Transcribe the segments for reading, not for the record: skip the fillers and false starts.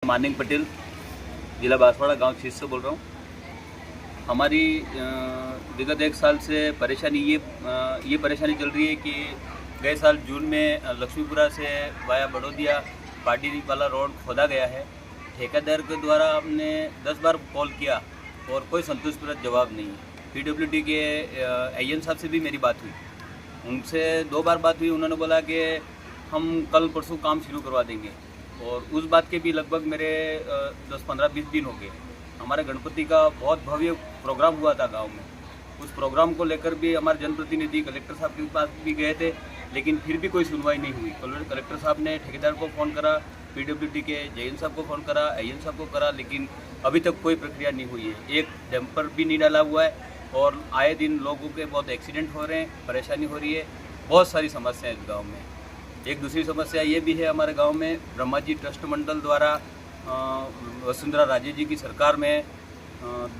Morning Patel, जिला बांसवाड़ा, गांव छीस से बोल रहा हूँ। हमारी विगत एक साल से परेशानी ये परेशानी चल रही है कि गए साल जून में लक्ष्मीपुरा से वाया बड़ौदिया पार्टी वाला रोड खोदा गया है। ठेकेदार के द्वारा हमने 10 बार कॉल किया और कोई संतुष्टप्रद जवाब नहीं है। PWD के AN साहब से भी मेरी बात हुई, उनसे 2 बार बात हुई। उन्होंने बोला कि हम कल परसों काम शुरू करवा देंगे, और उस बात के भी लगभग मेरे 10, 15, 20 दिन हो गए। हमारे गणपति का बहुत भव्य प्रोग्राम हुआ था गांव में। उस प्रोग्राम को लेकर भी हमारे जनप्रतिनिधि कलेक्टर साहब के पास भी गए थे, लेकिन फिर भी कोई सुनवाई नहीं हुई। कलेक्टर साहब ने ठेकेदार को फ़ोन करा, PWD के JN साहब को फ़ोन करा, AN साहब को करा, लेकिन अभी तक कोई प्रक्रिया नहीं हुई है। एक डंपर भी नहीं डाला हुआ है और आए दिन लोगों के बहुत एक्सीडेंट हो रहे हैं, परेशानी हो रही है। बहुत सारी समस्याएं इस गाँव में। एक दूसरी समस्या ये भी है, हमारे गांव में ब्रह्मा जी ट्रस्ट मंडल द्वारा वसुंधरा राजे जी की सरकार में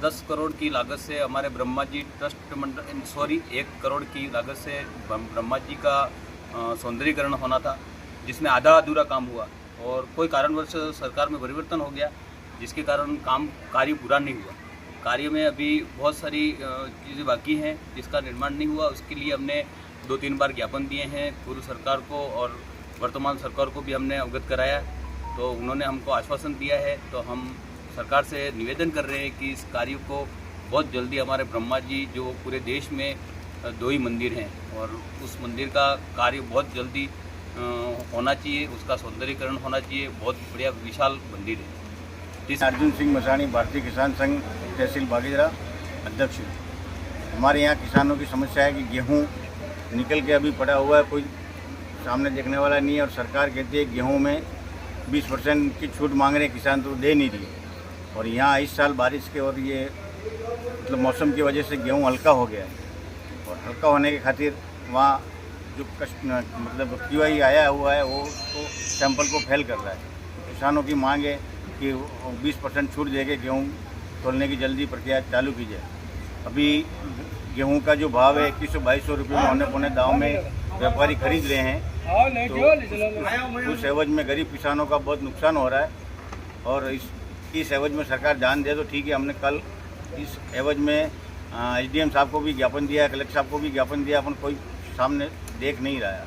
10 करोड़ की लागत से हमारे ब्रह्मा जी ट्रस्ट मंडल 1 करोड़ की लागत से ब्रह्मा जी का सौंदर्यीकरण होना था, जिसमें आधा अधूरा काम हुआ और कोई कारणवश सरकार में परिवर्तन हो गया, जिसके कारण कार्य पूरा नहीं हुआ। कार्य में अभी बहुत सारी चीज़ें बाकी हैं जिसका निर्माण नहीं हुआ। उसके लिए हमने 2-3 बार ज्ञापन दिए हैं पूर्व सरकार को, और वर्तमान सरकार को भी हमने अवगत कराया, तो उन्होंने हमको आश्वासन दिया है। तो हम सरकार से निवेदन कर रहे हैं कि इस कार्य को बहुत जल्दी, हमारे ब्रह्मा जी जो पूरे देश में 2 ही मंदिर हैं और उस मंदिर का कार्य बहुत जल्दी होना चाहिए, उसका सौंदर्यीकरण होना चाहिए। बहुत बढ़िया विशाल मंदिर है। अर्जुन सिंह मसानी, भारतीय किसान संघ, तहसील बागीजरा अध्यक्ष। हमारे यहाँ किसानों की समस्या है कि गेहूँ निकल के अभी पड़ा हुआ है, कोई सामने देखने वाला नहीं है, और सरकार कहती है गेहूं में 20% की छूट मांग रहे किसान, तो दे नहीं रही। और यहाँ इस साल बारिश के और ये मतलब मौसम की वजह से गेहूं हल्का हो गया है, और हल्का होने के खातिर वहाँ जो मतलब QI आया हुआ है वो उसको सैंपल को फेल कर रहा है। किसानों की मांग है कि 20% छूट देके गेहूँ तोलने की जल्दी प्रक्रिया चालू की जाए। अभी गेहूं का जो भाव है 2100-2200 रुपये में पौने दाव में व्यापारी खरीद रहे हैं, तो उस एवज में गरीब किसानों का बहुत नुकसान हो रहा है। और इस एवज में सरकार ध्यान दे तो ठीक है। हमने कल इस एवज में SDM साहब को भी ज्ञापन दिया है, कलेक्टर साहब को भी ज्ञापन दिया, अपन कोई सामने देख नहीं रहा है।